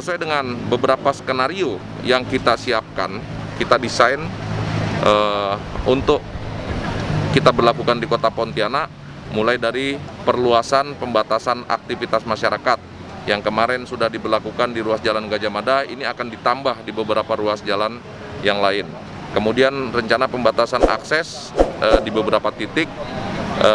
sesuai dengan beberapa skenario yang kita siapkan, kita desain untuk kita berlakukan di Kota Pontianak, mulai dari perluasan pembatasan aktivitas masyarakat yang kemarin sudah diberlakukan di ruas Jalan Gajah Mada, ini akan ditambah di beberapa ruas jalan yang lain. Kemudian rencana pembatasan akses di beberapa titik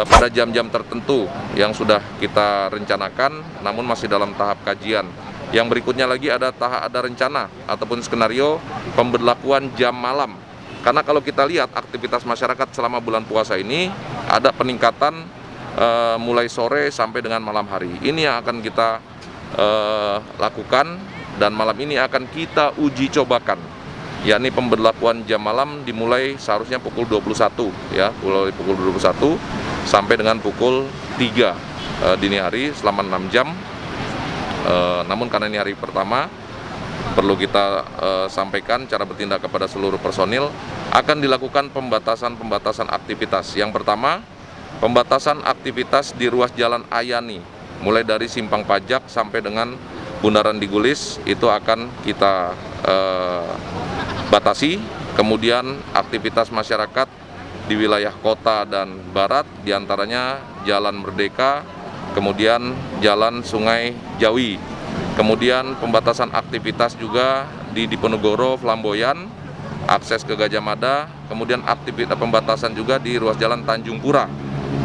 pada jam-jam tertentu yang sudah kita rencanakan, namun masih dalam tahap kajian. Yang berikutnya lagi ada rencana ataupun skenario pemberlakuan jam malam. Karena kalau kita lihat aktivitas masyarakat selama bulan puasa ini ada peningkatan mulai sore sampai dengan malam hari. Ini yang akan kita lakukan dan malam ini akan kita uji cobakan, yakni pemberlakuan jam malam dimulai seharusnya pukul 21 ya, mulai pukul 21 sampai dengan pukul 3 dini hari selama 6 jam. Namun karena ini hari pertama, perlu kita sampaikan cara bertindak kepada seluruh personil, akan dilakukan pembatasan aktivitas. Yang pertama, pembatasan aktivitas di ruas Jalan Ayani, mulai dari Simpang Pajak sampai dengan Bundaran Digulis, itu akan kita batasi. Kemudian aktivitas masyarakat di wilayah kota dan barat, diantaranya Jalan Merdeka, kemudian Jalan Sungai Jawi. Kemudian pembatasan aktivitas juga di Diponegoro, Flamboyan, akses ke Gajah Mada, kemudian aktivitas pembatasan juga di ruas Jalan Tanjung Pura,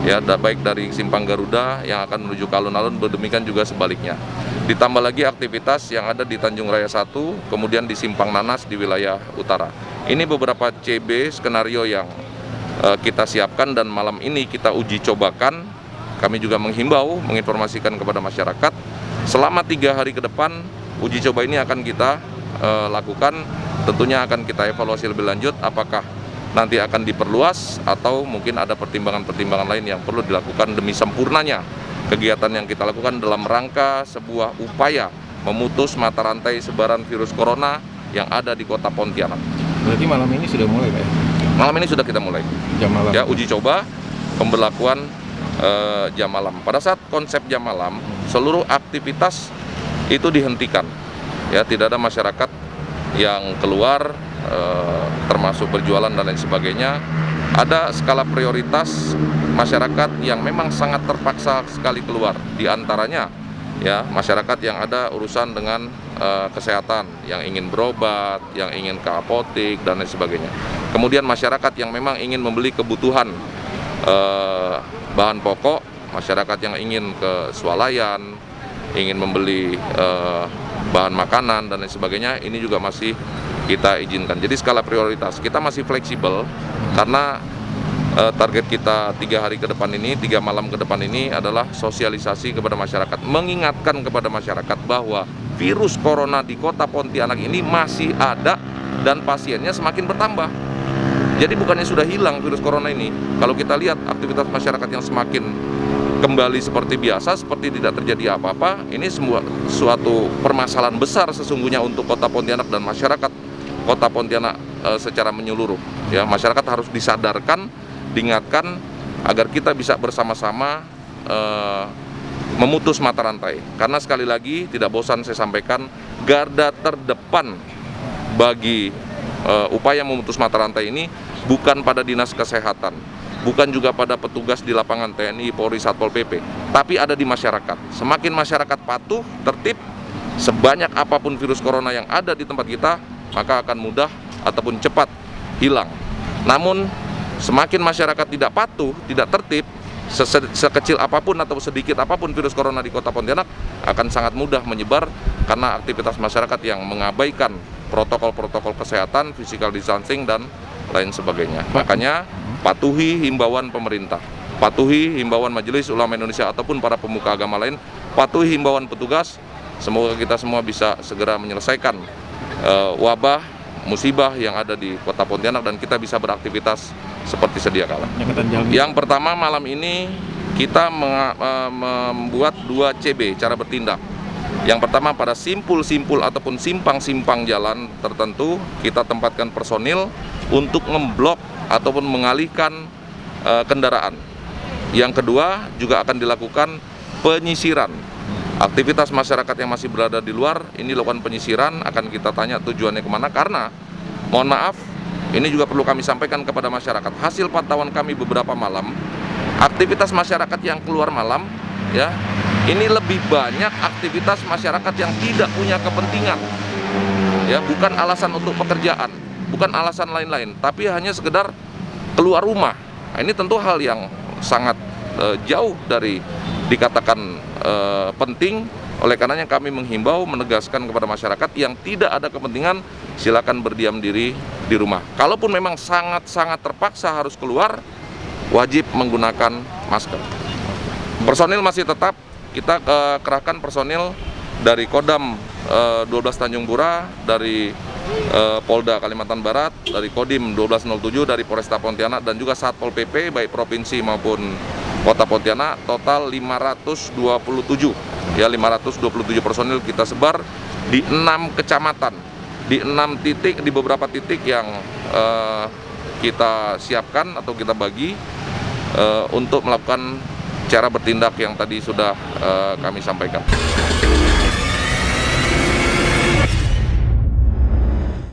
ya, baik dari Simpang Garuda yang akan menuju ke alun-alun, demikian juga sebaliknya. Ditambah lagi aktivitas yang ada di Tanjung Raya 1, kemudian di Simpang Nanas di wilayah utara. Ini beberapa CB skenario yang kita siapkan dan malam ini kita uji cobakan. Kami juga menghimbau, menginformasikan kepada masyarakat, selama 3 hari ke depan uji coba ini akan kita lakukan. Tentunya akan kita evaluasi lebih lanjut apakah nanti akan diperluas atau mungkin ada pertimbangan-pertimbangan lain yang perlu dilakukan demi sempurnanya kegiatan yang kita lakukan dalam rangka sebuah upaya memutus mata rantai sebaran virus corona yang ada di Kota Pontianak. Berarti malam ini sudah mulai, Pak? Malam ini sudah kita mulai. Jam malam. Ya, uji coba pemberlakuan jam malam. Pada saat konsep jam malam, seluruh aktivitas itu dihentikan. Ya, tidak ada masyarakat yang keluar, termasuk berjualan dan lain sebagainya. Ada skala prioritas masyarakat yang memang sangat terpaksa sekali keluar. Di antaranya, ya, masyarakat yang ada urusan dengan kesehatan, yang ingin berobat, yang ingin ke apotik dan lain sebagainya. Kemudian masyarakat yang memang ingin membeli kebutuhan bahan pokok, masyarakat yang ingin ke swalayan, ingin membeli bahan makanan dan lain sebagainya, ini juga masih kita izinkan. Jadi skala prioritas kita masih fleksibel karena target kita 3 hari ke depan ini, 3 malam ke depan ini adalah sosialisasi kepada masyarakat, mengingatkan kepada masyarakat bahwa virus corona di Kota Pontianak ini masih ada dan pasiennya semakin bertambah. Jadi bukannya sudah hilang virus corona ini. Kalau kita lihat aktivitas masyarakat yang semakin kembali seperti biasa, seperti tidak terjadi apa-apa, ini suatu permasalahan besar sesungguhnya untuk Kota Pontianak dan masyarakat Kota Pontianak secara menyeluruh. Ya, masyarakat harus disadarkan, diingatkan agar kita bisa bersama-sama memutus mata rantai. Karena sekali lagi tidak bosan saya sampaikan, garda terdepan bagi upaya memutus mata rantai ini bukan pada dinas kesehatan, bukan juga pada petugas di lapangan TNI, Polri, Satpol PP, tapi ada di masyarakat. Semakin masyarakat patuh, tertib, sebanyak apapun virus corona yang ada di tempat kita, maka akan mudah ataupun cepat hilang. Namun semakin masyarakat tidak patuh, tidak tertib, sekecil apapun atau sedikit apapun virus corona di Kota Pontianak akan sangat mudah menyebar karena aktivitas masyarakat yang mengabaikan protokol-protokol kesehatan, physical distancing dan lain sebagainya. Makanya patuhi himbauan pemerintah, patuhi himbauan Majelis Ulama Indonesia ataupun para pemuka agama lain, patuhi himbauan petugas. Semoga kita semua bisa segera menyelesaikan wabah, musibah yang ada di Kota Pontianak dan kita bisa beraktivitas seperti sedia kala. Yang pertama, malam ini kita membuat 2 CB cara bertindak. Yang pertama, pada simpul-simpul ataupun simpang-simpang jalan tertentu kita tempatkan personil untuk memblok ataupun mengalihkan kendaraan. Yang kedua, juga akan dilakukan penyisiran Aktivitas masyarakat yang masih berada di luar, ini lakukan penyisiran, akan kita tanya tujuannya kemana, karena mohon maaf, ini juga perlu kami sampaikan kepada masyarakat. Hasil pantauan kami beberapa malam, aktivitas masyarakat yang keluar malam, ya, ini lebih banyak aktivitas masyarakat yang tidak punya kepentingan, ya, bukan alasan untuk pekerjaan, bukan alasan lain-lain, tapi hanya sekedar keluar rumah. Nah, ini tentu hal yang sangat jauh dari dikatakan penting. Oleh karenanya kami menghimbau, menegaskan kepada masyarakat yang tidak ada kepentingan, silakan berdiam diri di rumah. Kalaupun memang sangat-sangat terpaksa harus keluar, wajib menggunakan masker. Personil masih tetap, kita kerahkan personil dari Kodam 12 Tanjung Pura, dari Polda Kalimantan Barat, dari Kodim 1207, dari Polresta Pontianak, dan juga Satpol PP baik provinsi maupun Kota Pontianak, total 527. Ya, 527 personil kita sebar di 6 kecamatan, di 6 titik, di beberapa titik yang kita siapkan atau kita bagi untuk melakukan cara bertindak yang tadi sudah kami sampaikan.